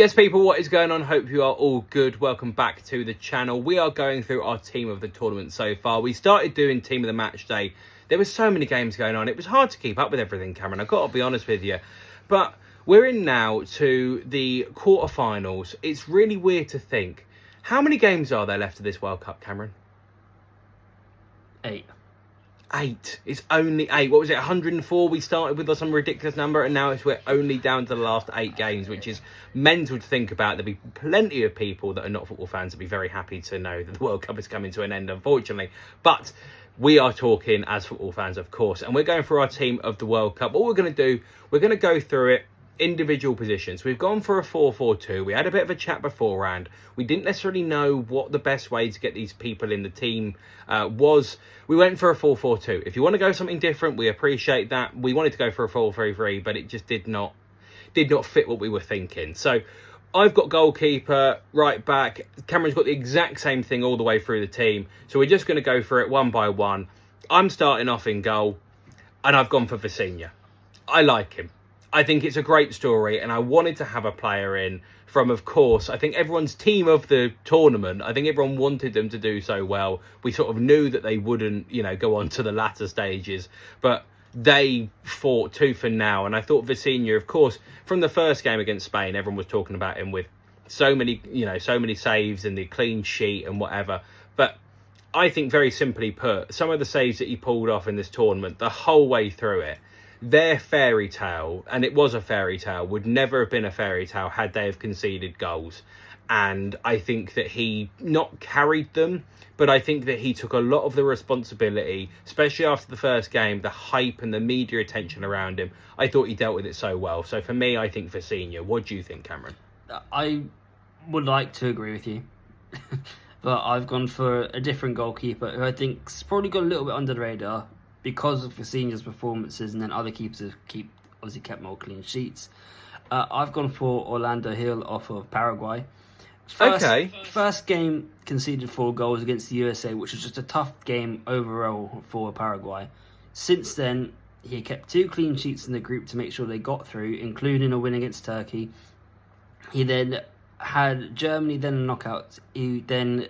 Yes, people, what is going on? Hope you are all good. Welcome back to the channel. We are going through our team of the tournament so far. We started doing team of the match day. There were so many games going on. It was hard to keep up with everything, Cameron. I've got to be honest with you. But we're in now to the quarterfinals. It's really weird to think. How many games are there left of this World Cup, Cameron? 8. 8. It's only 8. What was it, 104 we started with, or some ridiculous number, and now we're only down to the last 8 games, which is mental to think about. There'll be plenty of people that are not football fans will be very happy to know that the World Cup is coming to an end, unfortunately. But we are talking as football fans, of course, and we're going through our team of the World Cup. What we're going to do, we're going to go through it individual positions. We've gone for a 4-4-2. We had a bit of a chat beforehand. We didn't necessarily know what the best way to get these people in the team was. We went for a 4-4-2. If you want to go something different, we appreciate that. We wanted to go for a 4-3-3, but it just did not fit what we were thinking. So I've got goalkeeper, right back. Cameron's got the exact same thing all the way through the team. So we're just going to go for it one by one. I'm starting off in goal, and I've gone for Visinha. I like him. I think it's a great story, and I wanted to have a player in from, of course, I think everyone's team of the tournament. I think everyone wanted them to do so well. We sort of knew that they wouldn't, go on to the latter stages, but they fought tooth and nail. And I thought Visinha, of course, from the first game against Spain, everyone was talking about him with so many saves and the clean sheet and whatever. But I think, very simply put, some of the saves that he pulled off in this tournament, the whole way through it, their fairy tale, and it was a fairy tale, would never have been a fairy tale had they have conceded goals. And I think that he not carried them, but I think that he took a lot of the responsibility, especially after the first game, the hype and the media attention around him. I thought he dealt with it so well. So for me, I think Visinha. What do you think, Cameron? I would like to agree with you, but I've gone for a different goalkeeper who I think's probably got a little bit under the radar because of Visinha's performances, and then other keepers have obviously kept more clean sheets. I've gone for Orlando Hill off of Paraguay. First game conceded 4 goals against the USA, which was just a tough game overall for Paraguay. Since then, he kept 2 clean sheets in the group to make sure they got through, including a win against Turkey. He then had Germany then a knockout. He then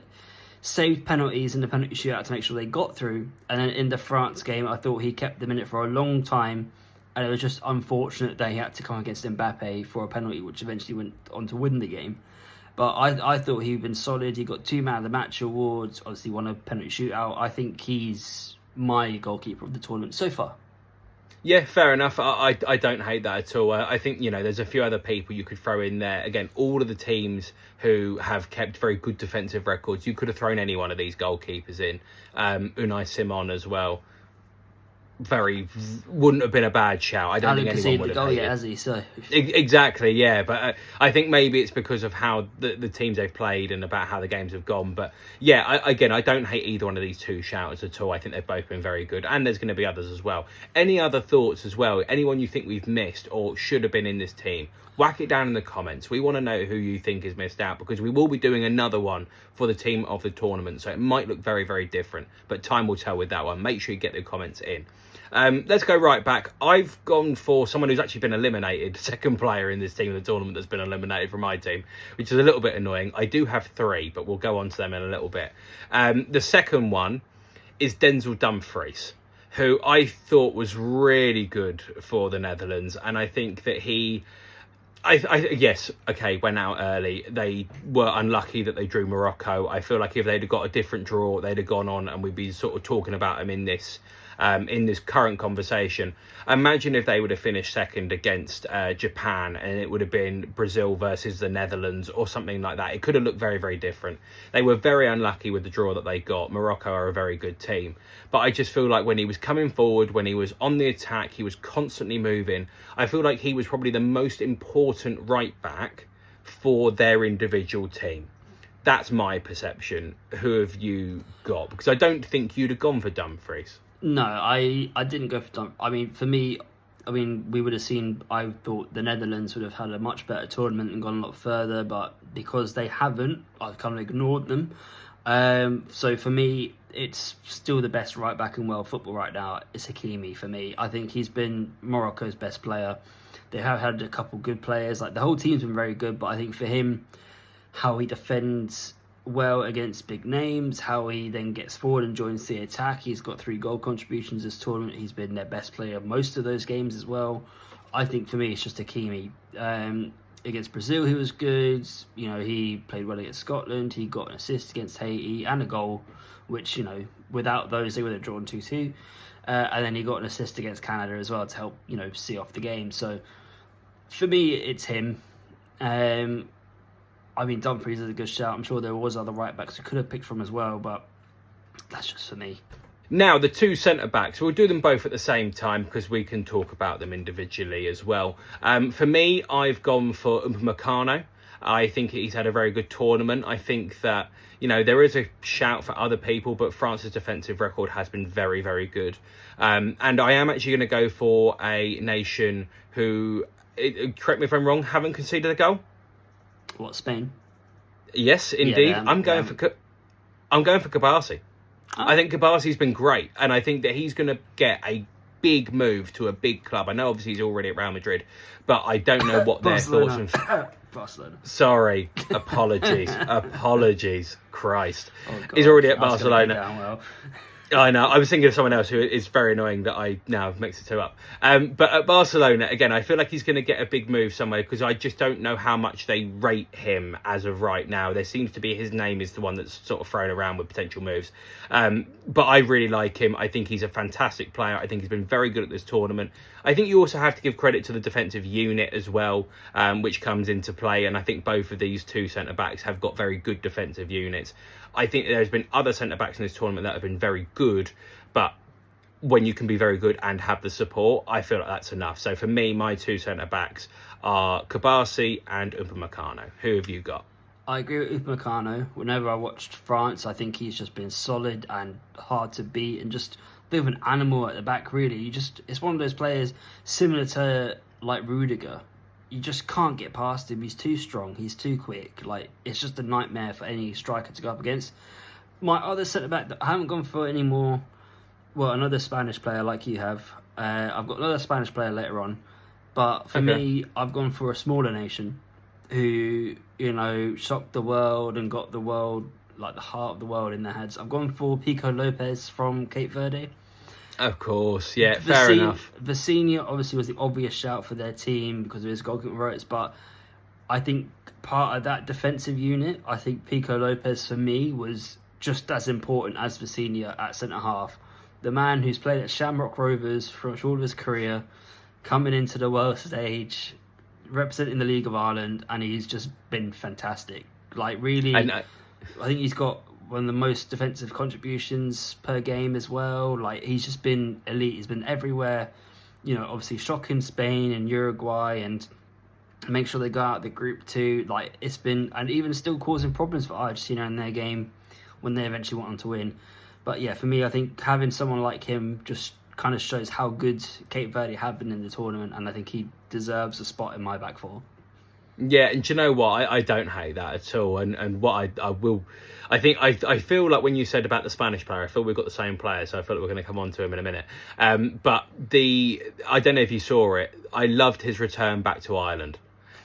saved penalties in the penalty shootout to make sure they got through. And then in the France game, I thought he kept them in it for a long time. And it was just unfortunate that he had to come against Mbappe for a penalty, which eventually went on to win the game. But I thought he'd been solid. He got 2 Man of the Match awards, obviously won a penalty shootout. I think he's my goalkeeper of the tournament so far. Yeah, fair enough. I don't hate that at all. I think, there's a few other people you could throw in there. Again, all of the teams who have kept very good defensive records, you could have thrown any one of these goalkeepers in. Unai Simon as well. Wouldn't have been a bad shout. I don't think anyone would have. Has he? So exactly, yeah. But I think maybe it's because of how the teams they've played and about how the games have gone. But yeah, I don't hate either one of these 2 shouters at all. I think they've both been very good, and there's going to be others as well. Any other thoughts as well? Anyone you think we've missed or should have been in this team? Whack it down in the comments. We want to know who you think is missed out, because we will be doing another one for the team of the tournament. So it might look very, very different, but time will tell with that one. Make sure you get the comments in. Let's go right back. I've gone for someone who's actually been eliminated. Second player in this team of the tournament that's been eliminated from my team, which is a little bit annoying. I do have 3, but we'll go on to them in a little bit. The second one is Denzel Dumfries, who I thought was really good for the Netherlands. And I think that went out early. They were unlucky that they drew Morocco. I feel like if they'd have got a different draw, they'd have gone on, and we'd be sort of talking about them in this current conversation. Imagine if they would have finished second against Japan, and it would have been Brazil versus the Netherlands or something like that. It could have looked very, very different. They were very unlucky with the draw that they got. Morocco are a very good team. But I just feel like when he was coming forward, when he was on the attack, he was constantly moving. I feel like he was probably the most important right back for their individual team. That's my perception. Who have you got? Because I don't think you'd have gone for Dumfries. No, I didn't go for Dumfries. I mean, for me, we would have seen, I thought the Netherlands would have had a much better tournament and gone a lot further, but because they haven't, I've kind of ignored them. So for me, it's still the best right back in world football right now. It's Hakimi for me. I think he's been Morocco's best player. They have had a couple good players. Like the whole team's been very good, but I think for him, how he defends well against big names, how he then gets forward and joins the attack. He's got 3 goal contributions this tournament. He's been their best player most of those games as well. I think for me, it's just Hakimi. Against Brazil, he was good. You know, he played well against Scotland. He got an assist against Haiti and a goal, which, you know, without those, they would have drawn 2-2. And then he got an assist against Canada as well to help, you know, see off the game. So for me, it's him. I mean, Dumfries is a good shout. I'm sure there was other right backs who could have picked from as well, but that's just for me. Now, the 2 centre-backs, we'll do them both at the same time because we can talk about them individually as well. For me, I've gone for Upamecano. I think he's had a very good tournament. I think that, you know, there is a shout for other people, but France's defensive record has been very, very good. And I am actually going to go for a nation who, correct me if I'm wrong, haven't conceded a goal. What, Spain? Yes, indeed. Yeah, I'm going for Kabasi. Oh. I think Kabasi's been great, and I think that he's going to get a big move to a big club. I know obviously he's already at Real Madrid, but I don't know what their thoughts on... Barcelona. Sorry, apologies, Christ. Oh, God. He's already at That's gonna go Barcelona. down well. I know. I was thinking of someone else who is very annoying that I now mixed the two up. But at Barcelona, again, I feel like he's going to get a big move somewhere because I just don't know how much they rate him as of right now. There seems to be his name is the one that's sort of thrown around with potential moves. But I really like him. I think he's a fantastic player. I think he's been very good at this tournament. I think you also have to give credit to the defensive unit as well, which comes into play. And I think both of these 2 centre-backs have got very good defensive units. I think there's been other centre-backs in this tournament that have been very good, but when you can be very good and have the support, I feel like that's enough. So for me, my 2 centre-backs are Kabasi and Upamecano. Who have you got? I agree with Upamecano. Whenever I watched France, I think he's just been solid and hard to beat and just a bit of an animal at the back, really. It's one of those players similar to like Rudiger. You just can't get past him. He's too strong. He's too quick. Like, it's just a nightmare for any striker to go up against. My other centre-back that I haven't gone for anymore, well, another Spanish player like you have. I've got another Spanish player later on. But for me, I've gone for a smaller nation who, you know, shocked the world and got the world, like the heart of the world in their heads. I've gone for Pico Lopez from Cape Verde. Of course, yeah, fair enough. Vicinha obviously was the obvious shout for their team because of his goalkeeping rights, but I think part of that defensive unit, I think Pico Lopez for me was just as important as Vicinha at centre-half. The man who's played at Shamrock Rovers for all of his career, coming into the world stage, representing the League of Ireland, and he's just been fantastic. Like, really, I think he's got one of the most defensive contributions per game as well. Like, he's just been elite. He's been everywhere. You know, obviously shocking Spain and Uruguay and make sure they go out the group too. Like, it's been, and even still causing problems for Argentina in their game when they eventually want them to win. But yeah, for me, I think having someone like him just kind of shows how good Cape Verde have been in the tournament, and I think he deserves a spot in my back four. Yeah, and do you know what? I don't hate that at all. And what I will... I think I feel like when you said about the Spanish player, I feel we've got the same player, so I feel like we're going to come on to him in a minute. But I don't know if you saw it, I loved his return back to Ireland.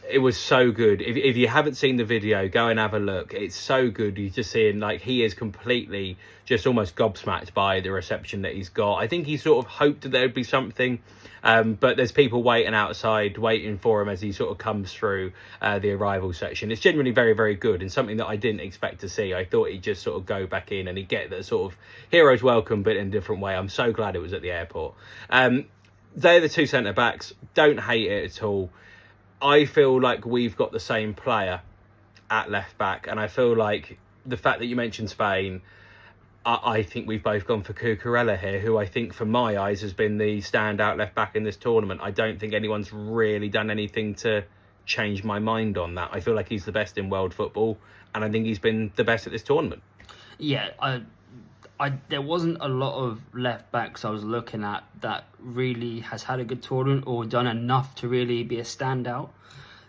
It was so good. If you haven't seen the video, go and have a look. It's so good. You're just seeing, like, he is completely just almost gobsmacked by the reception that he's got. I think he sort of hoped that there would be something, but there's people waiting outside, waiting for him as he sort of comes through the arrival section. It's genuinely very, very good and something that I didn't expect to see. I thought he'd just sort of go back in and he'd get the sort of hero's welcome, but in a different way. I'm so glad it was at the airport. They're the 2 centre-backs. Don't hate it at all. I feel like we've got the same player at left back, and I feel like the fact that you mentioned Spain, I think we've both gone for Cucurella here, who I think, for my eyes, has been the standout left back in this tournament. I don't think anyone's really done anything to change my mind on that. I feel like he's the best in world football, and I think he's been the best at this tournament. Yeah, there wasn't a lot of left backs I was looking at that really has had a good tournament or done enough to really be a standout.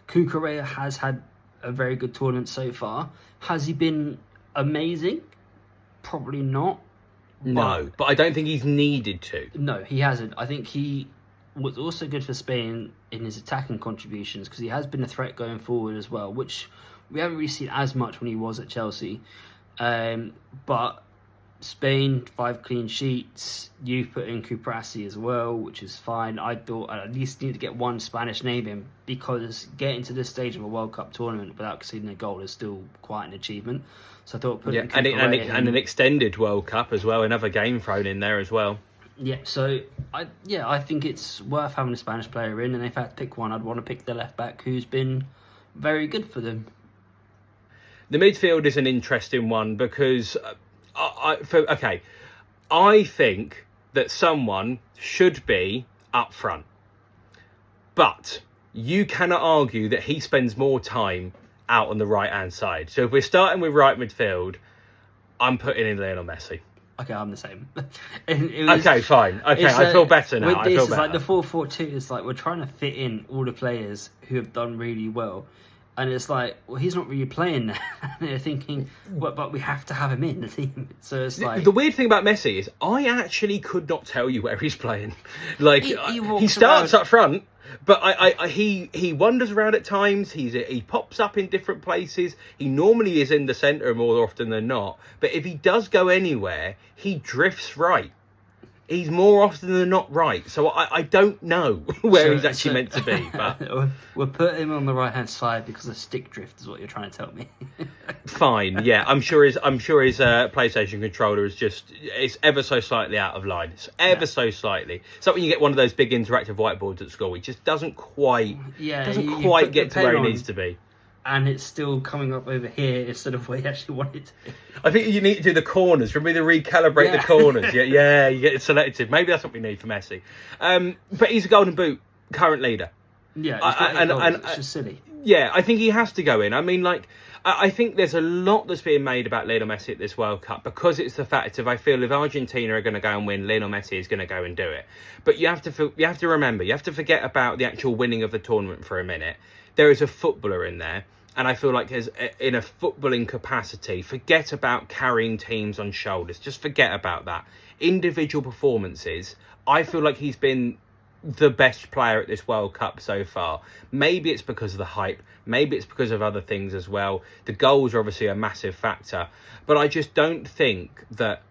Cucurella has had a very good tournament so far. Has he been amazing? Probably not. No, but I don't think he's needed to. No, he hasn't. I think he was also good for Spain in his attacking contributions because he has been a threat going forward as well, which we haven't really seen as much when he was at Chelsea. But Spain, 5 clean sheets. You've put in Cuprasi as well, which is fine. I thought I at least need to get one Spanish name in because getting to this stage of a World Cup tournament without conceding a goal is still quite an achievement. So I thought putting and an extended World Cup as well, another game thrown in there as well. Yeah, so I think it's worth having a Spanish player in, and if I had to pick one, I'd want to pick the left back who's been very good for them. The midfield is an interesting one because I think that someone should be up front, but you cannot argue that he spends more time out on the right hand side. So if we're starting with right midfield, I'm putting in Lionel Messi. Okay, I'm the same. Okay, fine. Okay, I feel better now. I feel better. Like the 4-4-2 is like we're trying to fit in all the players who have done really well. And it's like, well, he's not really playing now. And they're thinking, well, but we have to have him in the team. So it's like... The weird thing about Messi is I actually could not tell you where he's playing. Like, he starts around. up front, but he wanders around at times. He pops up in different places. He normally is in the centre more often than not. But if he does go anywhere, he drifts right. He's more often than not right. So I don't know where he's actually meant to be. But we'll put him on the right hand side because of stick drift is what you're trying to tell me. Fine, yeah. I'm sure his PlayStation controller it's ever so slightly out of line. It's ever so slightly. It's like when you get one of those big interactive whiteboards at school. It just doesn't quite get to where it needs to be. And it's still coming up over here instead of where you actually want it to be. I think you need to do the corners. Remember to recalibrate the corners. Yeah, you get it selected. Maybe that's what we need for Messi. But he's a Golden Boot current leader. Yeah, it's just silly. Yeah, I think he has to go in. I mean, like, I think there's a lot that's being made about Lionel Messi at this World Cup because it's the fact of I feel if Argentina are going to go and win, Lionel Messi is going to go and do it. But you have to remember, you have to forget about the actual winning of the tournament for a minute. There is a footballer in there, and I feel like in a footballing capacity, forget about carrying teams on shoulders. Just forget about that. Individual performances, I feel like he's been the best player at this World Cup so far. Maybe it's because of the hype. Maybe it's because of other things as well. The goals are obviously a massive factor. But I just don't think that...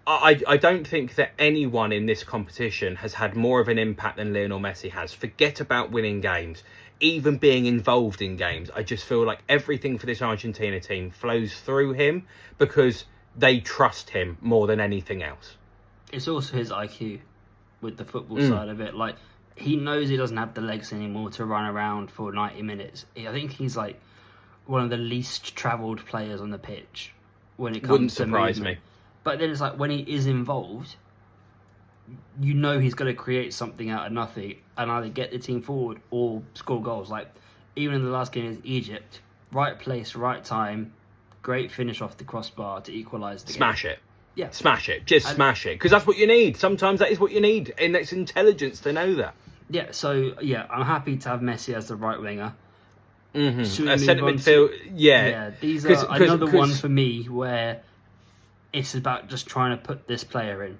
I don't think that anyone in this competition has had more of an impact than Lionel Messi has. Forget about winning games. Even being involved in games, I just feel like everything for this Argentina team flows through him because they trust him more than anything else. It's also his IQ with the football side of it. Like, he knows he doesn't have the legs anymore to run around for 90 minutes. I think he's like one of the least travelled players on the pitch when it comes Wouldn't to surprise movement. me. But then it's like when he is involved, you know he's going to create something out of nothing and either get the team forward or score goals. Like, even in the last game against Egypt, right place, right time, great finish off the crossbar to equalise the game. Smash it. Yeah. Smash it. Smash it. Because that's what you need. Sometimes that is what you need. And it's intelligence to know that. Yeah, so, yeah, I'm happy to have Messi as the right winger. Mm-hmm. Centre midfield, Yeah, these are another one for me where it's about just trying to put this player in.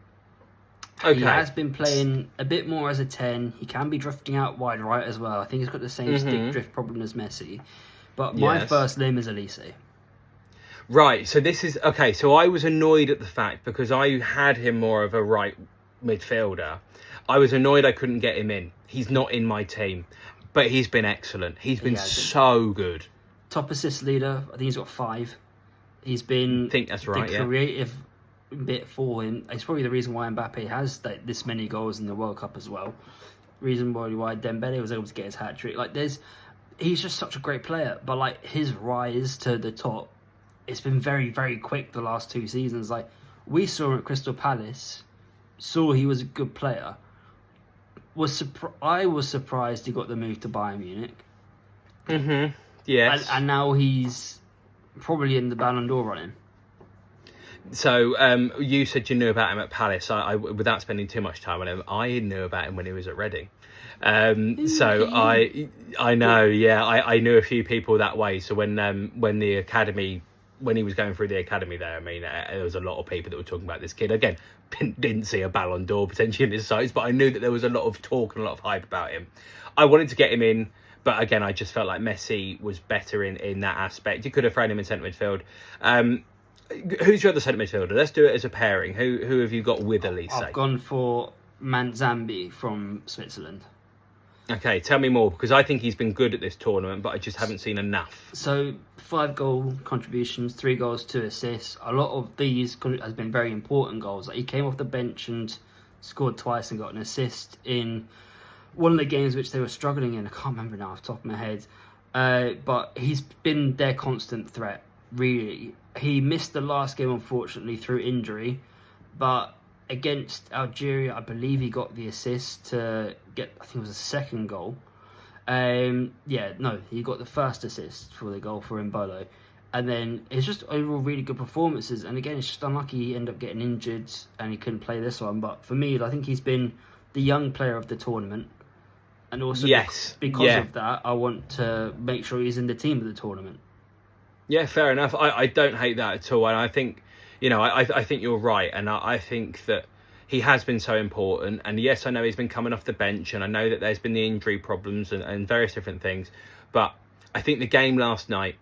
Okay. He has been playing a bit more as a 10. He can be drifting out wide right as well. I think he's got the same stick drift problem as Messi. But my first name is Elise. Right, so this is... Okay, so I was annoyed at the fact, because I had him more of a right midfielder, I was annoyed I couldn't get him in. He's not in my team. But he's been excellent. He's been so good. Top assist leader. I think he's got 5. He's been... I think that's right, the creative bit for him. It's probably the reason why Mbappe has this many goals in the World Cup as well. Reason why Dembele was able to get his hat-trick. Like, he's just such a great player. But, like, his rise to the top, it's been very, very quick the last 2 seasons. Like, we saw him at Crystal Palace, saw he was a good player. I was surprised he got the move to Bayern Munich. Mm-hmm. Yes. And now he's probably in the Ballon d'Or running. So you said you knew about him at Palace. I without spending too much time on him, I knew about him when he was at Reading. So I know, yeah, I knew a few people that way. So when the academy when he was going through the academy there, I mean, there was a lot of people that were talking about this kid. Again, didn't see a Ballon d'Or potentially in his sights, but I knew that there was a lot of talk and a lot of hype about him. I wanted to get him in, but again, I just felt like Messi was better in that aspect. You could have thrown him in centre midfield. Who's your other centre midfielder? Let's do it as a pairing. Who have you got with Elise? I've gone for Manzambi from Switzerland. Okay, tell me more, because I think he's been good at this tournament, but I just haven't seen enough. So 5 goal contributions, 3 goals, 2 assists. A lot of these has been very important goals. Like, he came off the bench and scored twice and got an assist in one of the games which they were struggling in. I can't remember now off the top of my head. But he's been their constant threat, really. He missed the last game, unfortunately, through injury. But against Algeria, I believe he got the assist to get, I think it was a second goal. He got the first assist for the goal for Mbolo. And then it's just overall really good performances. And again, it's just unlucky he ended up getting injured and he couldn't play this one. But for me, I think he's been the young player of the tournament. And also because of that, I want to make sure he's in the team of the tournament. Yeah, fair enough. I don't hate that at all. And I think, I think you're right. And I think that he has been so important. And yes, I know he's been coming off the bench. And I know that there's been the injury problems and various different things. But I think the game last night,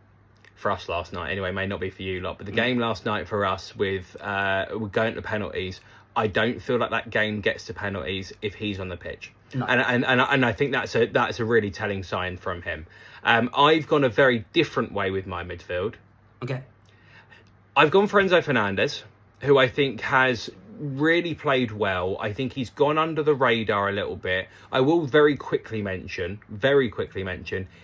for us last night anyway, may not be for you lot, but the game last night for us with going to penalties, I don't feel like that game gets to penalties if he's on the pitch. No. And I think that's a really telling sign from him. I've gone a very different way with my midfield. Okay. I've gone for Enzo Fernandez, who I think has really played well. I think he's gone under the radar a little bit. I will very quickly mention,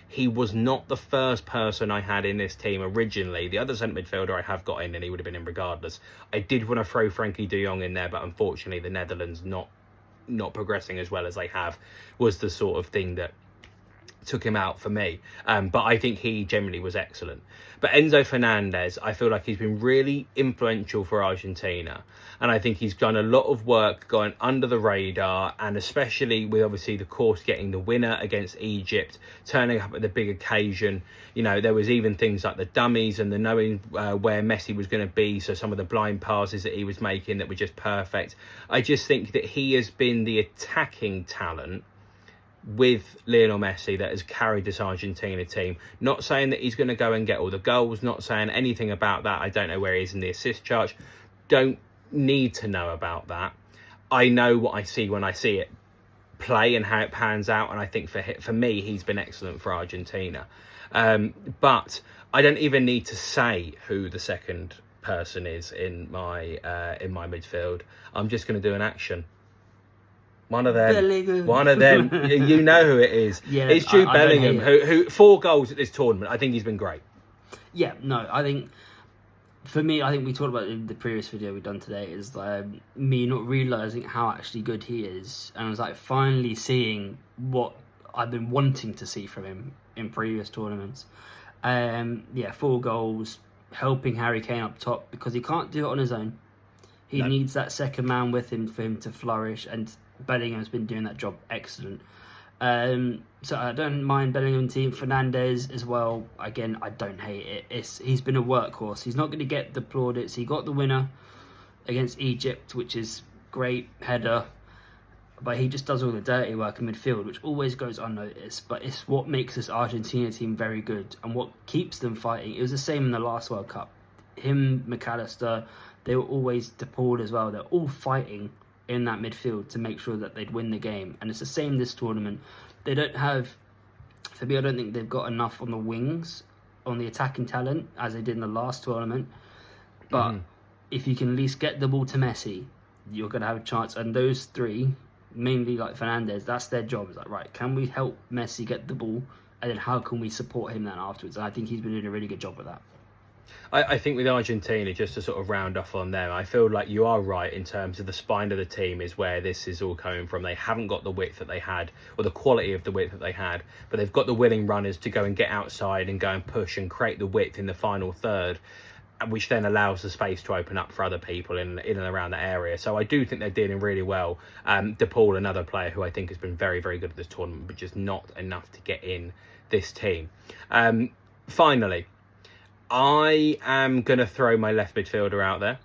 he was not the first person I had in this team originally. The other centre midfielder I have got in, and he would have been in regardless. I did want to throw Frankie de Jong in there, but unfortunately the Netherlands not progressing as well as they have was the sort of thing that took him out for me. But I think he generally was excellent. But Enzo Fernandez, I feel like he's been really influential for Argentina. And I think he's done a lot of work going under the radar, and especially with obviously the course getting the winner against Egypt, turning up at the big occasion. There was even things like the dummies and the knowing where Messi was going to be. So some of the blind passes that he was making that were just perfect. I just think that he has been the attacking talent with Lionel Messi that has carried this Argentina team. Not saying that he's going to go and get all the goals, not saying anything about that. I don't know where he is in the assist chart. Don't need to know about that. I know what I see when I see it play and how it pans out, and I think for me he's been excellent for Argentina. But I don't even need to say who the second person is in my midfield. I'm just going to do an action. One of them. You know who it is. Yeah, it's Jude Bellingham, who 4 goals at this tournament. I think he's been great. Yeah, no, I think for me, I think we talked about it in the previous video we've done today, is me not realising how actually good he is. And I was finally seeing what I've been wanting to see from him in previous tournaments. 4 goals, helping Harry Kane up top, because he can't do it on his own. He needs that second man with him for him to flourish, and Bellingham's been doing that job excellent. So I don't mind Bellingham team. Fernandez as well. Again, I don't hate it. He's been a workhorse. He's not going to get the plaudits. He got the winner against Egypt, which is great, header. But he just does all the dirty work in midfield, which always goes unnoticed. But it's what makes this Argentina team very good and what keeps them fighting. It was the same in the last World Cup. Him, McAllister, they were always DePaul as well. They're all fighting in that midfield to make sure that they'd win the game. And it's the same this tournament. They don't have, for me, I don't think they've got enough on the wings, on the attacking talent, as they did in the last tournament. But if you can at least get the ball to Messi, you're going to have a chance. And those 3, mainly Fernandez, that's their job. It's right, can we help Messi get the ball? And then how can we support him then afterwards? And I think he's been doing a really good job with that. I think with Argentina, just to sort of round off on them, I feel like you are right in terms of the spine of the team is where this is all coming from. They haven't got the width that they had, or the quality of the width that they had, but they've got the willing runners to go and get outside and go and push and create the width in the final third, which then allows the space to open up for other people in and around that area. So I do think they're dealing really well. DePaul, another player who I think has been very, very good at this tournament, but just not enough to get in this team. Finally, I am going to throw my left midfielder out there.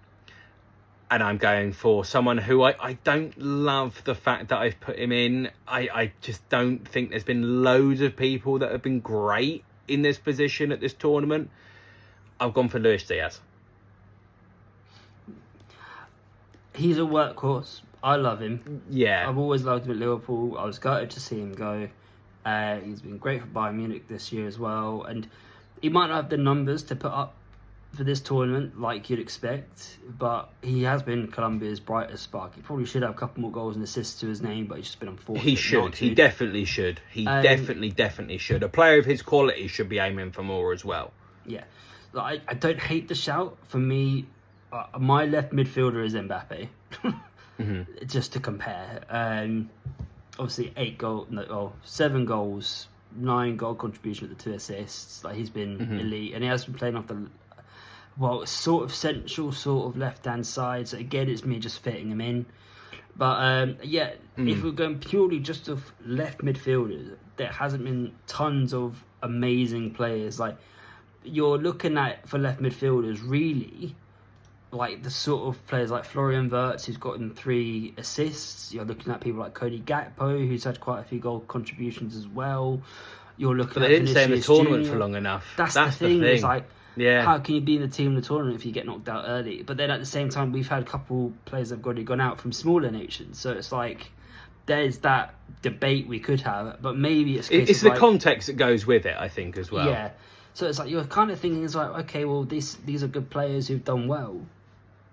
And I'm going for someone who I don't love the fact that I've put him in. I just don't think there's been loads of people that have been great in this position at this tournament. I've gone for Luis Diaz. He's a workhorse. I love him. Yeah. I've always loved him at Liverpool. I was gutted to see him go. He's been great for Bayern Munich this year as well. And he might not have the numbers to put up for this tournament like you'd expect, but he has been Colombia's brightest spark. He probably should have a couple more goals and assists to his name, but he's just been unfortunate. He should. He definitely should. He definitely should. A player of his quality should be aiming for more as well. Yeah. I don't hate the shout. For me, my left midfielder is Mbappe. Just to compare. Obviously, 7 goals, 9 goal contribution with the 2 assists. Like, he's been elite, and he has been playing off the sort of central, sort of left-hand side. So again, it's me just fitting him in. But if we're going purely just of left midfielders, there hasn't been tons of amazing players. Like, you're looking at for left midfielders, really, like the sort of players like Florian Wirtz, who's gotten 3 assists. You're looking at people like Cody Gakpo, who's had quite a few goal contributions as well. You're looking but at they didn't stay in the Vinicius tournament Junior. for long enough. That's the thing. It's like, yeah. How can you be in the team in the tournament if you get knocked out early? But then at the same time, we've had a couple players that have already gone out from smaller nations. So it's like, there's that debate we could have. But maybe it's the context that goes with it, I think, as well. Yeah. So it's like, you're kind of thinking, it's like, okay, well, these are good players who've done well.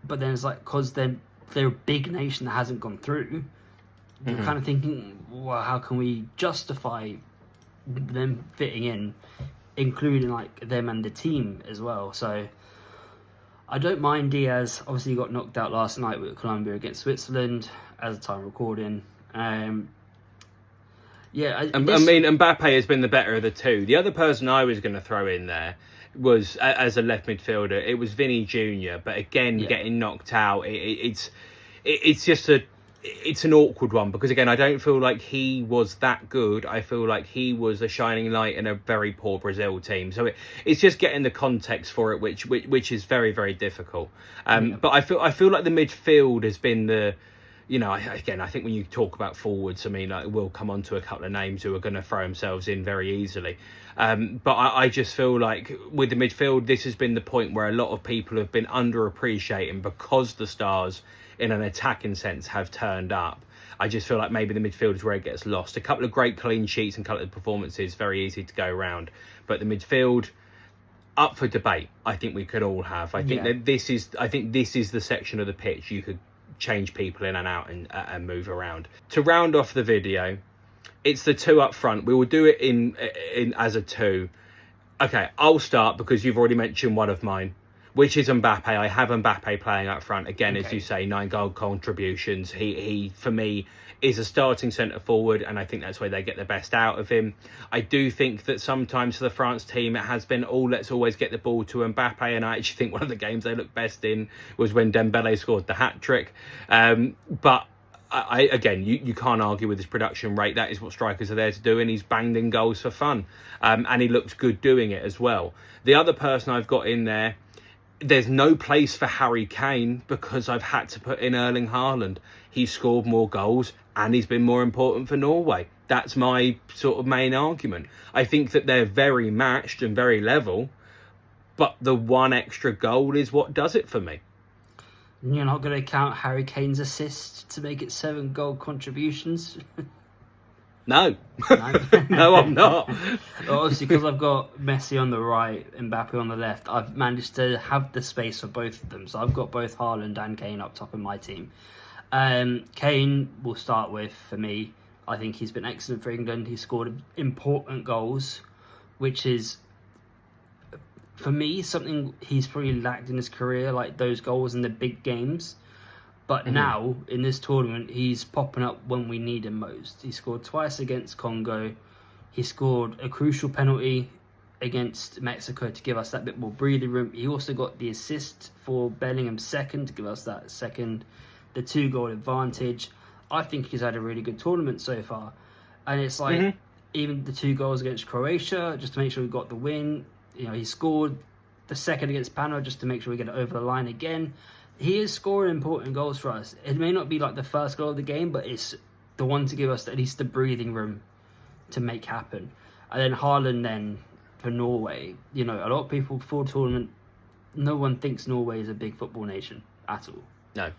But then it's like, because they're a big nation that hasn't gone through, you're kind of thinking, well, how can we justify them fitting in, including like them and the team as well? So I don't mind Diaz. Obviously, he got knocked out last night with Colombia against Switzerland as the time recording. Mbappe has been the better of the two. The other person I was going to throw in there was, as a left midfielder, it was Vinny Jr. But again, getting knocked out, it's just it's an awkward one, because again, I don't feel like he was that good. I feel like he was a shining light in a very poor Brazil team. So it's just getting the context for it, which is very, very difficult. But I feel like the midfield has been the, I think when you talk about forwards, I mean, like, we'll come on to a couple of names who are going to throw themselves in very easily. But I just feel like with the midfield, this has been the point where a lot of people have been underappreciating because the stars in an attacking sense have turned up. I just feel like maybe the midfield is where it gets lost. A couple of great clean sheets and a couple of performances, very easy to go around. But the midfield, up for debate, I think we could all have. I think this is the section of the pitch you could change people in and out and move around. To round off the video, it's the 2 up front. We will do it in as a 2. Okay, I'll start because you've already mentioned one of mine, which is Mbappe. I have Mbappe playing up front. Again, as you say, 9 goal contributions. He for me, is a starting centre forward, and I think that's where they get the best out of him. I do think that sometimes for the France team, it has been, let's always get the ball to Mbappe, and I actually think one of the games they looked best in was when Dembele scored the hat-trick. But you can't argue with his production rate. That is what strikers are there to do, and he's banged in goals for fun. And he looks good doing it as well. The other person I've got in there's no place for Harry Kane because I've had to put in Erling Haaland. He's scored more goals and he's been more important for Norway. That's my sort of main argument. I think that they're very matched and very level, but the one extra goal is what does it for me. You're not going to count Harry Kane's assist to make it 7 goal contributions? No. No, I'm not. Obviously, because I've got Messi on the right, Mbappe on the left, I've managed to have the space for both of them. So I've got both Haaland and Kane up top in my team. Kane will start with, for me, I think he's been excellent for England. He scored important goals, which is, for me, something he's probably lacked in his career, like those goals in the big games. But now, in this tournament, he's popping up when we need him most. He scored twice against Congo. He scored a crucial penalty against Mexico to give us that bit more breathing room. He also got the assist for Bellingham's second to give us that second, the 2-goal advantage. I think he's had a really good tournament so far. And it's like, even the 2 goals against Croatia, just to make sure we got the win. He scored the second against Panama just to make sure we get it over the line again. He is scoring important goals for us. It may not be like the first goal of the game, but it's the one to give us at least the breathing room to make happen. And then Haaland then for Norway. You know, a lot of people before the tournament, no one thinks Norway is a big football nation at all. No.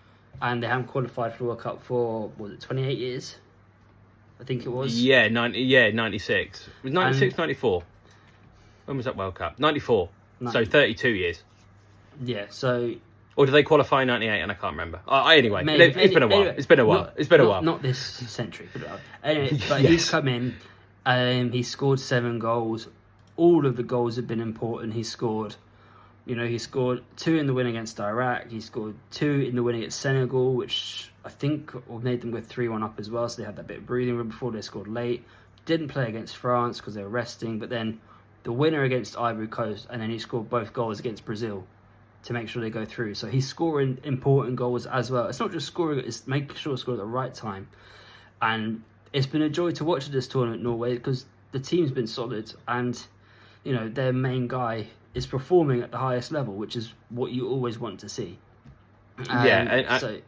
And they haven't qualified for the World Cup for, was it 28 years? I think it was. Yeah, 96. It was 96, 94. When was that World Cup? 94. So 32 years. Yeah, so... Or did they qualify in 98 and I can't remember? Anyway, it's been a while. Anyway, It's been a while. It's been a while. Not this century. Anyway, but Yes. he's come in. He scored 7 goals. All of the goals have been important. He scored 2 in the win against Iraq. He scored 2 in the win against Senegal, which I think made them go 3-1 up as well. So they had that bit of breathing room before they scored late. Didn't play against France because they were resting. But then the winner against Ivory Coast, and then he scored both goals against Brazil to make sure they go through. So he's scoring important goals as well. It's not just scoring, it's making sure to score at the right time. And it's been a joy to watch this tournament, Norway, because the team's been solid and, you know, their main guy is performing at the highest level, which is what you always want to see. I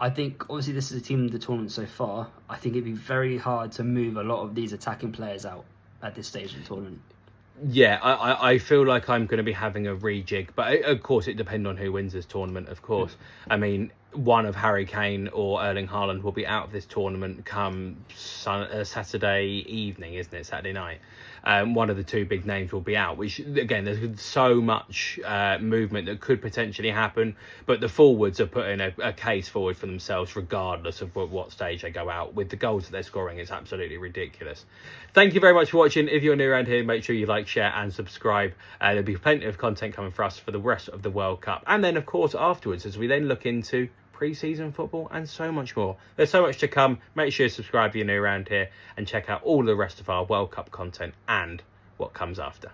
think, obviously, this is a team in the tournament so far. I think it'd be very hard to move a lot of these attacking players out at this stage of the tournament. Yeah, I feel like I'm going to be having a rejig, but of course it depends on who wins this tournament, of course. I mean, one of Harry Kane or Erling Haaland will be out of this tournament come Saturday evening, isn't it? Saturday night. One of the 2 big names will be out, which, again, there's so much movement that could potentially happen, but the forwards are putting a case forward for themselves regardless of what stage they go out. With the goals that they're scoring, it's absolutely ridiculous. Thank you very much for watching. If you're new around here, make sure you like, share and subscribe. There'll be plenty of content coming for us for the rest of the World Cup. And then, of course, afterwards, as we then look into pre-season football and so much more. There's so much to come. Make sure you subscribe if you're new around here and check out all the rest of our World Cup content and what comes after.